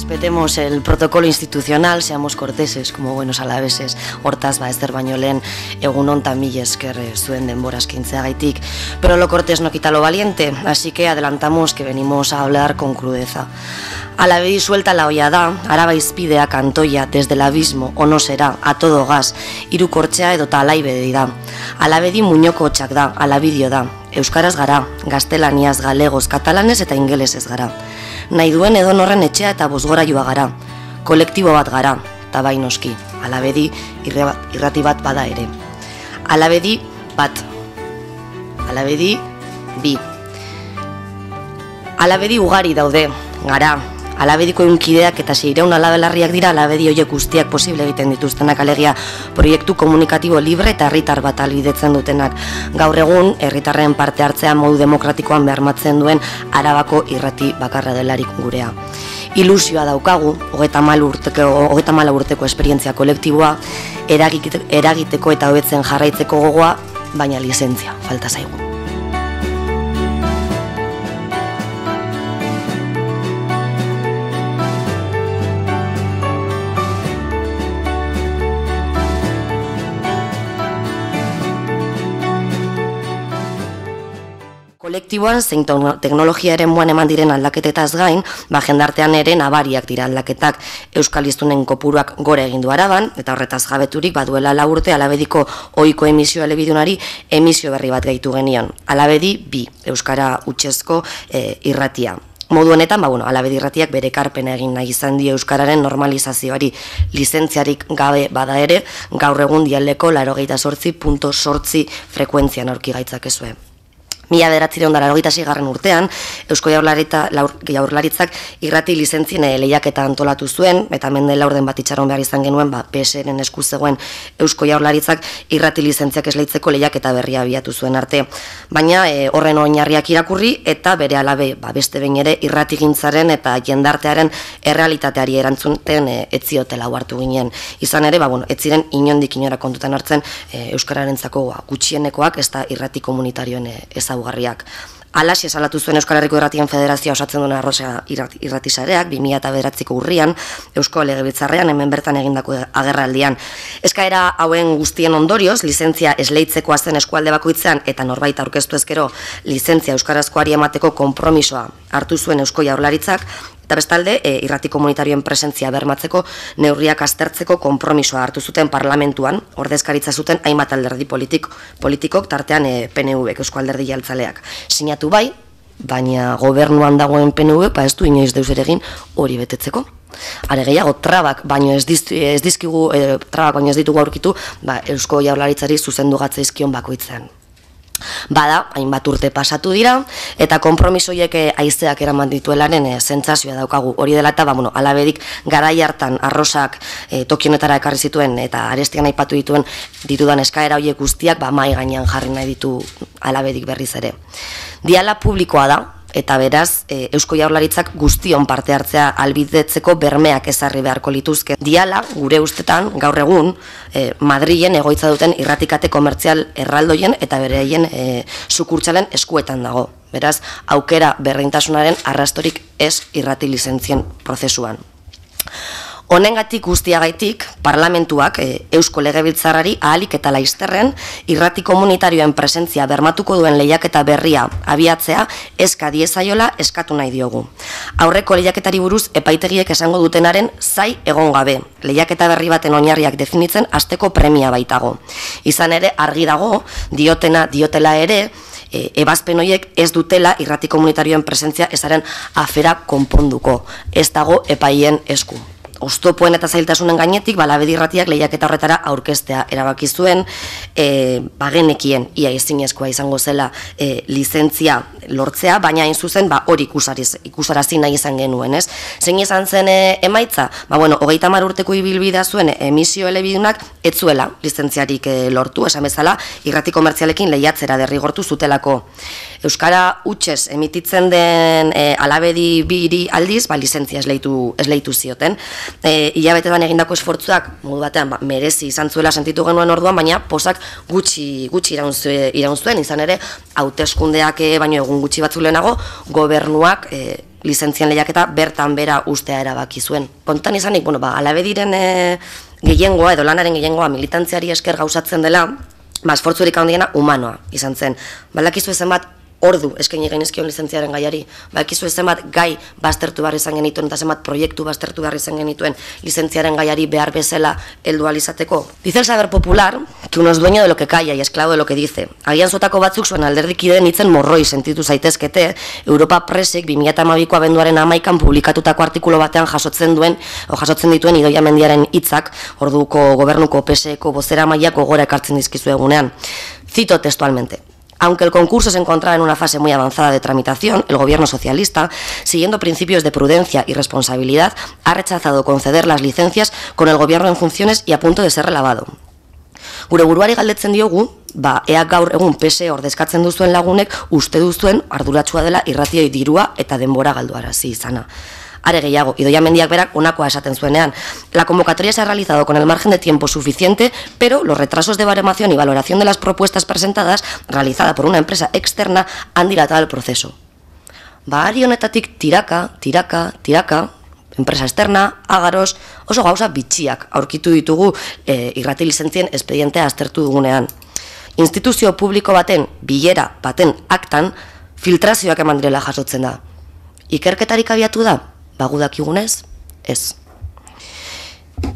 Respetemos el protocolo institucional, seamos corteses como buenos alaveses. Hortaz, ezer baino lehen egun hontan mila esker zuen denbora eskaintzeagaitik. Pero lo cortés no quita lo valiente, así que adelantamos que venimos a hablar con crudeza. Alabedi suelta la olla da, Araba izpidea kantoia, desde el abismo, o no será, a todo gas, irukortzea edota alaibedi da. Alabedi muñoko hotxak da, alabidio da. Euskaraz gara, gaztelaniaz, galegoz, katalanez eta ingelesez gara. Nahi duen edonorren etxea eta bozgorailua gara. Kolektibo bat gara, eta bai noski, Alabedi irrati bat bada ere. Alabedi bat. Alabedi bi. Alabedi ugari daude, gara. Alabediko eunkideak eta 600 alabelarriak dira Alabedi horiek guztiak posible egiten dituztenak, alegia proiektu komunikatibo libre eta herritar bat ahalbidetzen dutenak. Gaur egun, herritarren parte hartzea modu demokratikoan bermatzen duen Arabako irrati bakarra delarik gurea. Ilusioa daukagu, 34 urteko esperientzia kolektiboa, eragiteko eta hobetzen jarraitzeko gogoa, baina lizentzia falta zaigu. Kolektiboan zein teknologiaren moan eman diren aldaketetaz gain, jendartean ere nabariak dira aldaketak. Euskaliztunen kopuruak gore egin du Araban, eta horretaz jabeturik baduela 4 urte Alabediko ohiko emisio elebidunari emisio berri bat gehitu genion. Alabedi bi, Euskara hutsezko irratia. Modu honetan, Alabedi irratiak bere ekarpena egin nahi izan dio Euskararen normalizazioari, lizentziarik gabe bada ere, gaur egun dialeko 88.8 frekuentzian aurki gaitzakezue. 1986 urtean, Eusko Jaurlaritzak irrati lizentzien lehiaketa antolatu zuen, eta mende laurden bat itxaron behar izan genuen, PSren esku zegoen Eusko Jaurlaritzak irrati lizentziak esleitzeko lehiaketa berria abiatu zuen arte. Baina horren oinarriak irakurri, eta bere alabe beste behin ere irratigintzaren eta jendartearen errealitateari erantzuten etziotela hartu ginen. Izan ere, ez ziren inondik inora kontutan hartzen Euskararentzako gutxienekoak, ez da irrati komunitarioen ezaugarriak. Alaxe salatu zuen Euskal Herriko Irratien Federazioa osatzen duen Arrosa irratisareak 2009ko urrian Eusko Legebiltzarrean hemen bertan egindako agerraldian. Eskaera hauen guztien ondorioz, lizentzia esleitzekoa zen eskualde bakoitzean eta norbait aurkeztu ezkero lizentzia euskarazkoari emateko konpromisoa hartu zuen Eusko Jaurlaritzak, eta bestalde, irrati komunitarioen presentzia bermatzeko neurriak aztertzeko konpromisoa hartu zuten parlamentuan, ordezkaritza zuten hainbat alderdi politikok, tartean PNV, Eusko Alderdi Jeltzaleak. Sinatu bai, baina gobernuan dagoen PNV, ez du inoiz deus ere egin hori betetzeko. Are gehiago, trabak baino ez ditugu aurkitu, Eusko Jaurlaritzari zuzendu gatzaizkion bakoitzean. Bada, hainbat urte pasatu dira, eta konpromisoiek haizeak eraman dituelaren sentsazioa daukagu. Hori dela eta, Alabedik garai hartan Arrosak tokionetara ekarri zituen eta arestian aipatu ditudan eskaera horiek guztiak mahai gainean jarri nahi ditu Alabedik berriz ere. Diala publikoa da, eta beraz, Eusko Jaurlaritzak guztion parte hartzea albidetzeko bermeak ezarri beharko lituzke. Diala, gure ustetan, gaur egun, Madrilen egoitza duten irratikate komertzial erraldoien eta bereien sukurtsalen eskuetan dago. Beraz, aukera berdintasunaren arrastorik ez irrati lizentzien prozesuan. Honengatik guztiagaitik, parlamentuak Eusko Legebiltzarrari ahalik eta laizterren irrati komunitarioen presentzia bermatuko duen lehiaketa berria abiatzea eska diezaiola eskatu nahi diogu. Aurreko lehiaketari buruz epaitegiek esango dutenaren zai egon gabe, lehiaketa berri baten oinarriak definitzen hasteko premia baitago. Izan ere, argi dago, diotela ere, ebazpen horiek ez dutela irrati komunitarioen presentzia ezaren afera konponduko, ez dago epaien esku. Oztopoen eta zailtasunen gainetik, Alabedi irratiak lehiaketa horretara aurkeztea erabaki zuen, bagenekien ia ezinezkoa izango zela lizentzia lortzea, baina hain zuzen hori ikusarazi nahi izan genuen, ez? Zein izan zen emaitza? 30 urteko ibilbidea zuen emisio elebidunak ez zuela lizentziarik lortu, esan bezala, irrati komertzialekin lehiatzera derrigortu zutelako. Euskara hutsez emititzen den Alabedi biri aldiz, lizentzia esleitu zioten. Hilabetetan egindako esfortzuak modu batean merezi izan zuela sentitu genuen orduan, baina posak gutxi iraun zuen, izan ere hauteskundeak baino egun gutxi batzu lehenago gobernuak lizentzien lehiaketa bertan bera ustea erabaki zuen. Kontan izanik, Alabediren gehiengoa edo lanaren gehiengoa militantziari esker gauzatzen dela, esfortzurik handiena humanoa izan zen. Balakizu ezen bat ordu eskaini genizkion lizentziaren gaiari, balakizu ezen bat gai baztertu behar izan genituen eta zenbat proiektu baztertu behar izan genituen lizentziaren gaiari behar bezala heldu ahal izateko. Dice el saber popular que uno es dueño de lo que calla y esclavo de lo que dice. Agian zuetako batzuk zuen alderdikideen hitzen morroi sentitu zaitezkete, Europa Pressek 2012ko abenduaren 11an publikatutako artikulu batean jasotzen dituen Idoia Mendiaren hitzak, orduko gobernuko PSeko bozeramaileak gogora ekartzen dizkizu egunean. Cito textualmente. Aunque el concurso se encontraba en una fase muy avanzada de tramitación, el gobierno socialista, siguiendo principios de prudencia y responsabilidad, ha rechazado conceder las licencias con el gobierno en funciones y a punto de ser relevado. Gure buruari galdetzen diogu, ea gaur egun PSE ordezkatzen duzuen lagunek uste duzuen arduratsua dela irratioi dirua eta denbora galduarazi izana. Are gehiago, Idoia Mendiak berak honakoa esaten zuenean. La convocatoria se ha realizado con el margen de tiempo suficiente, pero los retrasos de baremación y valoración de las propuestas presentadas, realizada por una empresa externa, han dilatado el proceso. Ari honetatik tiraka, enpresa externa, agaros, oso gauza bitxiak aurkitu ditugu irrati lizentzien espedientea aztertu dugunean. Instituzio publiko baten, bilera baten aktan, filtrazioak eman direla jasotzen da. Ikerketarik abiatu da? Bagudakigunez, ez.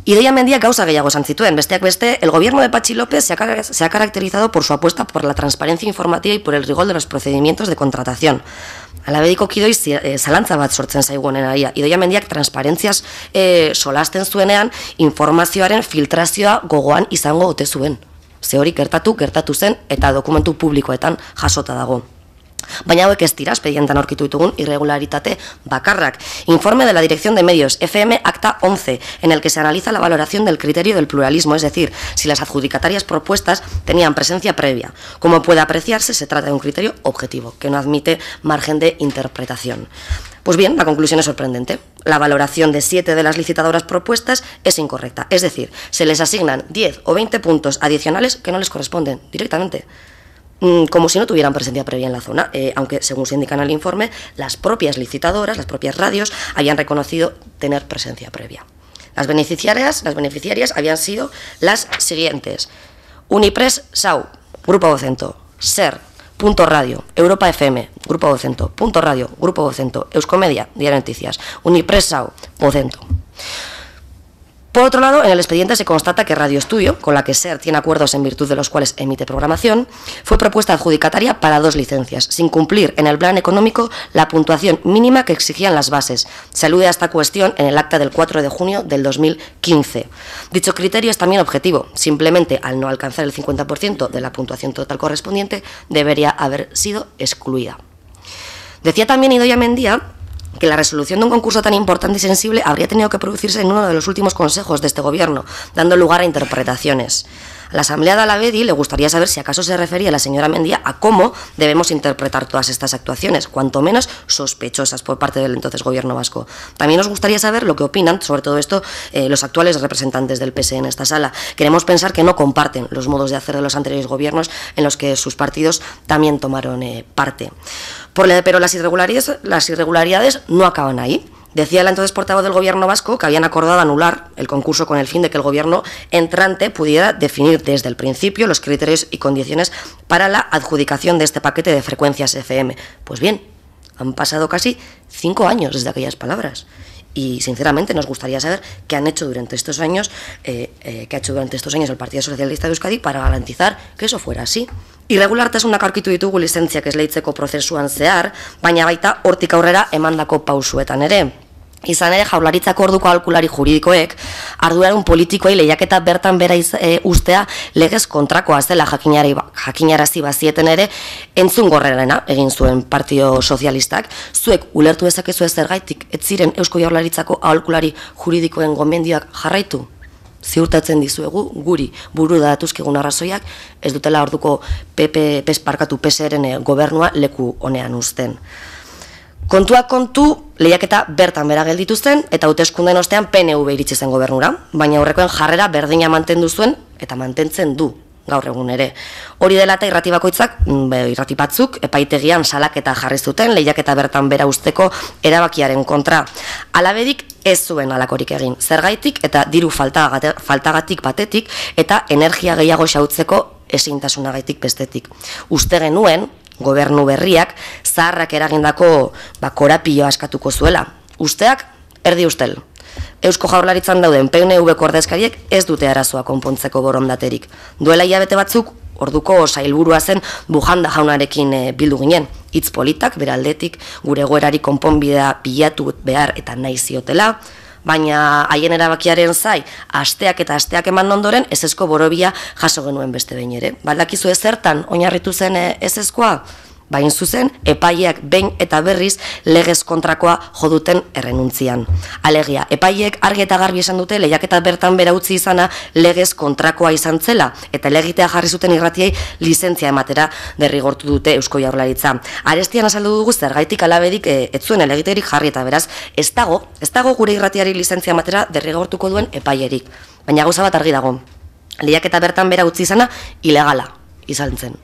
Idoia Mendiak gauza gehiago esan zituen, besteak beste, el gobierno de Patxi López se ha caracterizado por su apuesta por la transparencia informativa y por el rigor de los procedimientos de contratación. Alabediko kidoi zalantza bat sortzen zaigu honen aria. Idoia Mendiak transparentziaz solasten zuenean, informazioaren filtrazioa gogoan izango ote zuen. Ze hori gertatu zen eta dokumentu publikoetan jasota dago. Baina hauek ez dira espedientan aurkitu ditugun irregularitate bakarrak. Informe de la Dirección de Medios, FM Acta 11, en el que se analiza la valoración del criterio del pluralismo, es decir, si las adjudicatarias propuestas tenían presencia previa. Como puede apreciarse, se trata de un criterio objetivo, que no admite margen de interpretación. Pues bien, la conclusión es sorprendente. La valoración de 7 de las licitadoras propuestas es incorrecta, es decir, se les asignan 10 o 20 puntos adicionales que no les corresponden directamente, como si no tuvieran presencia previa en la zona, aunque según se indica en el informe, las propias licitadoras, las propias radios, habían reconocido tener presencia previa. Las beneficiarias habían sido las siguientes: Unipress SAU, Grupo Vocento, SER, Punto Radio, Europa FM, Grupo Vocento, Punto Radio, Grupo Vocento, Euskomedia, Diario Noticias, Unipress SAU, Vocento. Por otro lado, en el expediente se constata que Radio Estudio, con la que SER tiene acuerdos en virtud de los cuales emite programación, fue propuesta adjudicataria para 2 licencias, sin cumplir en el plan económico la puntuación mínima que exigían las bases. Se alude a esta cuestión en el acta del 4 de junio del 2015. Dicho criterio es también objetivo, simplemente al no alcanzar el 50% de la puntuación total correspondiente, debería haber sido excluida. Decía también Idoia Mendia que la resolución de un concurso tan importante y sensible habría tenido que producirse en uno de los últimos consejos de este gobierno, dando lugar a interpretaciones. A la Asamblea de Alavedi le gustaría saber si acaso se refería la señora Mendia a cómo debemos interpretar todas estas actuaciones, cuanto menos sospechosas por parte del entonces gobierno vasco. También nos gustaría saber lo que opinan sobre todo esto los actuales representantes del PSE en esta sala. Queremos pensar que no comparten los modos de hacer de los anteriores gobiernos en los que sus partidos también tomaron parte. Pero las irregularidades no acaban ahí. Decía el entonces portavoz del gobierno vasco que habían acordado anular el concurso con el fin de que el gobierno entrante pudiera definir desde el principio los criterios y condiciones para la adjudicación de este paquete de frecuencias FM. Pues bien, han pasado casi 5 años desde aquellas palabras. Y sinceramente nos gustaría saber qué han hecho durante estos años, el Partido Socialista de Euskadi para garantizar que eso fuera así. Irregulartasunak aurkitu ditugu lizentziak esleitzeko prozesuan zehar, baina baita hortik aurrera emandako pausuetan ere. Izan ere, Jaurlaritzako orduko aholkulari juridikoek arduradun politikoei lehiaketa bertan bera ustea legez kontrakoa zela jakinarazi bazieten ere entzungorrerena egin zuen Partido Sozialistak. Zuek ulertu dezakezu zergaitik ez ziren Eusko Jaurlaritzako aholkulari juridikoen gomendioak jarraitu? Ziurtatzen dizuegu guri buru datuzkigun arrazoiak ez dutela orduko PSeren gobernua leku honean uzten. Kontuak kontu, lehiaketa bertan bera gelditu zen eta hauteskundeen ostean PNV iritsi zen gobernura, baina aurrekoen jarrera berdina mantendu zuen eta mantentzen du gaur egun ere. Hori dela eta irrati bakoitzak, irrati batzuk, epaitegian salaketa jarri zuten, lehiaketa bertan bera usteko erabakiaren kontra. Alabedik ez zuen alakorik egin, zergaitik eta diru faltagatik batetik eta energia gehiago xautzeko ezintasunagaitik bestetik. Uste genuen, gobernu berriak, zaharrak eragindako korapioa askatuko zuela. Usteak, erdi ustel. Eusko Jaurlaritzan dauden PNV-ko ordezkariek ez dute arazoa konpontzeko borondaterik. Duela hilabete batzuk, orduko sailburua zen Bujanda jaunarekin bildu ginen. Hitz politak, bere aldetik, gure egoerari konponbidea bilatu behar eta nahi ziotela, baina haien erabakiaren zai, asteak eta asteak eman ondoren, ezezko borobia jaso genuen beste behin ere. Baldakizu ezertan oinarritu zen ezezkoa? Bain zuzen, epaileak behin eta berriz legez kontrakoa joduten errenuntzian. Alegia, epaileek argi eta garbi esan dute lehiaketa bertan bera utzi izana legez kontrakoa izan zela, eta legitea jarri zuten irratiei lizentzia ematera derrigortu dute Eusko Jaurlaritza. Arestian azaldu dugu zergaitik alabedik ez zuen elegiterik jarri eta beraz, ez dago gure irratiari lizentzia ematera derrigortuko duen epailerik. Baina gauza bat argi dago, lehiaketa bertan bera utzi izana ilegala izan zen.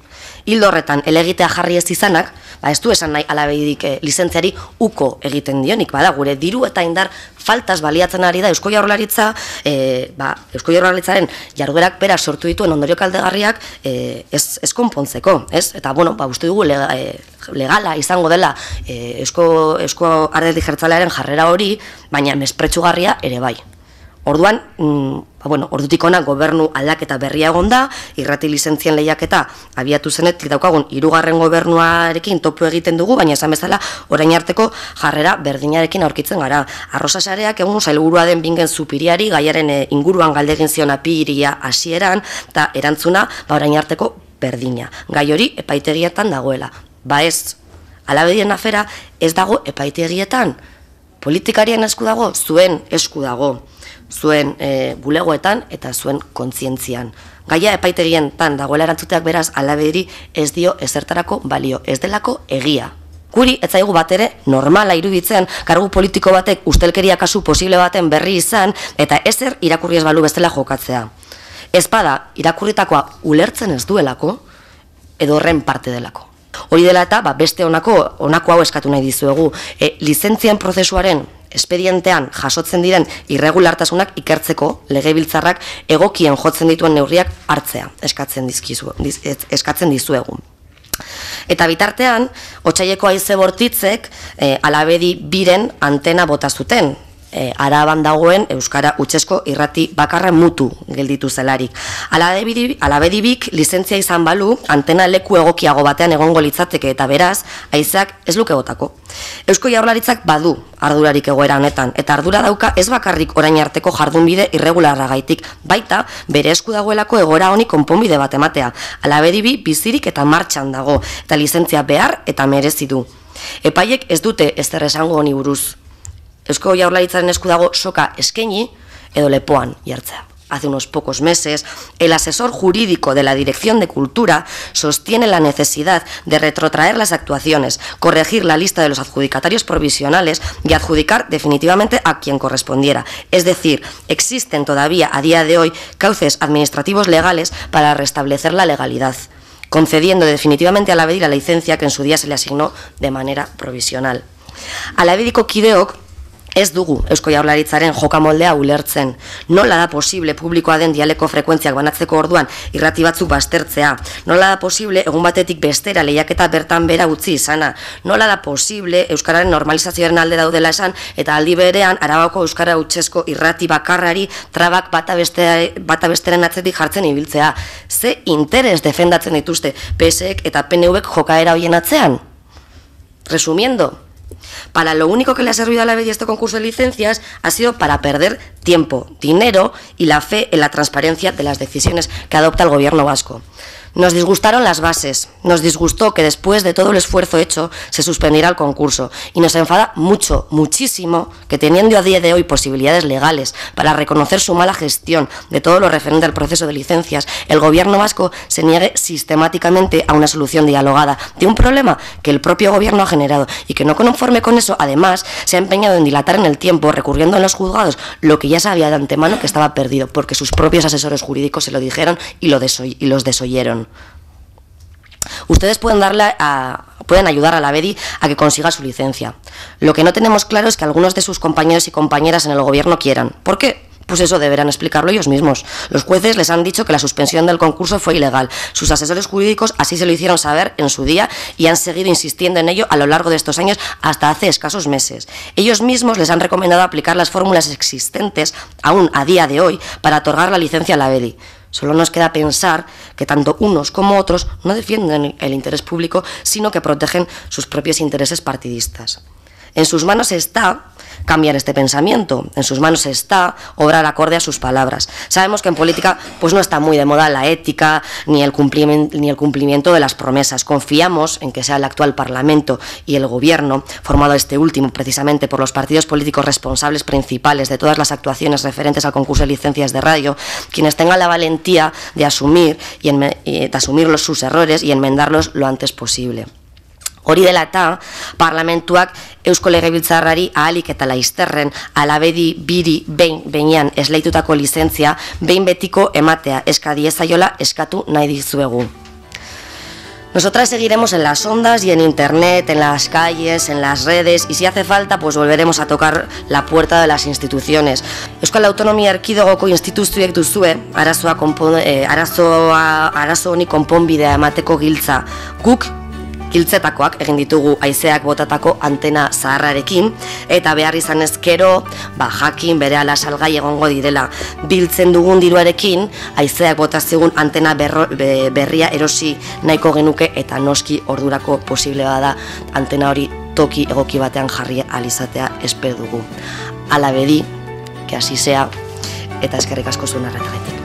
Hildo horretan, elegitea jarri ez izanak, ez du esan nahi alabedik lizentziari uko egiten dionik, gure diru eta indar faltaz baliatzen ari da Eusko Jaurlaritza, Eusko Jaurlaritzaren jarduerak bera sortu dituen ondorio kaltegarriak ez konpontzeko, ez? Eta, uste dugu legala izango dela Eusko Alderdi Jeltzalearen jarrera hori, baina mespretxugarria ere bai. Orduan, ordutik ona gobernu aldaketa berria egon da, irrati lizentzien lehiaketa abiatu zenetik daukagun 3. gobernuarekin topu egiten dugu, baina esan bezala orain arteko jarrera berdinarekin aurkitzen gara. Arrosa sareak egun sailburua den Bingen Zupiriari gaiaren inguruan galdegin zion apiria hasieran, eta erantzuna orain arteko berdina. Gai hori epaitegietan dagoela. Ez, alabedien afera ez dago epaitegietan. Politikarien esku dago, zuen esku dago. Zuen bulegoetan eta zuen kontzientzian. Gaia epaitegietan dagoela erantzuteak beraz alabedi ez dio ezertarako balio, ez delako egia. Guri ez zaigu bat ere normala iruditzen kargu politiko batek ustelkeria kasu posible baten berri izan eta ezer irakurri ez balu bestela jokatzea. Ez bada irakurritakoa ulertzen ez duelako edo horren parte delako. Hori dela eta beste honako hau eskatu nahi dizuegu. Lizentzien prozesuaren espedientean jasotzen diren irregulartasunak ikertzeko legebiltzarrak egokien jotzen dituen neurriak hartzea eskatzen dizuegu. Eta bitartean, otsaileko haize bortitzek alabedi biren antena bota zuten. Araban dagoen Euskara Utsesko irrati bakarra mutu gelditu zelarik. Alabedibik lizentzia izan balu, antena leku egokiago batean egongo litzateke eta beraz, haizeak ez luke botako. Eusko Jaurlaritzak badu ardurarik egoera honetan, eta ardura dauka ez bakarrik orain arteko jardunbide irregularragaitik, baita bere esku dagoelako egoera honi konponbide bat ematea. Alabedibi bizirik eta martxan dago, eta lizentzia behar eta merezi du. Epaiek ez dute ezer esango honi buruz. Eusko Jaurlaritzaren esku dago soka eskaini edo lepoan jartzea. Hace unos pocos meses, el asesor jurídico de la Dirección de Cultura sostiene la necesidad de retrotraer las actuaciones, corregir la lista de los adjudicatarios provisionales y adjudicar definitivamente a quien correspondiera. Es decir, existen todavía a día de hoy cauces administrativos legales para restablecer la legalidad, concediendo definitivamente a Alabedi la licencia que en su día se le asignó de manera provisional. Alabediko kideok ez dugu Eusko Jaurlaritzaren jokamoldea ulertzen. Nola da posible publikoa den dialeko frekuentziak banatzeko orduan irrati batzuk baztertzea? Nola da posible egun batetik bestera lehiaketa bertan bera utzi izana? Nola da posible Euskararen normalizazioaren alde daudela esan eta aldi berean Arabako Euskara Utsesko irrati bakarrari trabak bata besteren atzetik jartzen ibiltzea? Ze interes defendatzen dituzte PSek eta PNVek jokaera hoien atzean? Resumiendo, para lo único que le ha servido a Alabedi este concurso de licencias ha sido para perder tiempo, dinero y la fe en la transparencia de las decisiones que adopta el gobierno vasco. Nos disgustaron las bases, nos disgustó que después de todo el esfuerzo hecho se suspendiera el concurso y nos enfada mucho, muchísimo, que teniendo a día de hoy posibilidades legales para reconocer su mala gestión de todo lo referente al proceso de licencias, el gobierno vasco se niegue sistemáticamente a una solución dialogada de un problema que el propio gobierno ha generado y que no conforme con eso, además, se ha empeñado en dilatar en el tiempo, recurriendo en los juzgados lo que ya sabía de antemano que estaba perdido, porque sus propios asesores jurídicos se lo dijeron y los desoyeron. Ustedes pueden ayudar a la BEDI a que consiga su licencia. Lo que no tenemos claro es que algunos de sus compañeros y compañeras en el gobierno quieran. ¿Por qué? Pues eso deberán explicarlo ellos mismos. Los jueces les han dicho que la suspensión del concurso fue ilegal. Sus asesores jurídicos así se lo hicieron saber en su día y han seguido insistiendo en ello a lo largo de estos años hasta hace escasos meses. Ellos mismos les han recomendado aplicar las fórmulas existentes aún a día de hoy para otorgar la licencia a la BEDI. Solo nos queda pensar que tanto unos como otros no defienden el interés público, sino que protegen sus propios intereses partidistas. En sus manos está cambiar este pensamiento, en sus manos está obrar acorde a sus palabras. Sabemos que en política pues no está muy de moda la ética ni el cumplimiento de las promesas. Confiamos en que sea el actual Parlamento y el Gobierno, formado este último precisamente por los partidos políticos responsables principales de todas las actuaciones referentes al concurso de licencias de radio, quienes tengan la valentía de asumir sus errores y enmendarlos lo antes posible. Hori dela eta, parlamentuak Eusko Legebiltzarrari ahalik eta laizterren ala BEDI biri behinean esleitutako lizentzia behin betiko ematea eska diezaiola eskatu nahi dizuegu. Nosotras seguiremos en las ondas y en internet, en las calles, en las redes y si hace falta pues volveremos a tocar la puerta de las instituciones. Euskal Autonomia Erkidegoko instituzioek duzue arazo honi konponbidea emateko giltza. Guk giltzetakoak egin ditugu haizeak botatako antena zaharrarekin eta behar izan ezkero jakin berehala salgai egongo direla. Biltzen dugun diruarekin haizeak botazigun antena berria erosi nahiko genuke eta noski ordurako posible bada antena hori toki egoki batean jarri alizatea espero dugu. Ala BEDI, que así sea, eta eskerrik asko zuen arretagatik.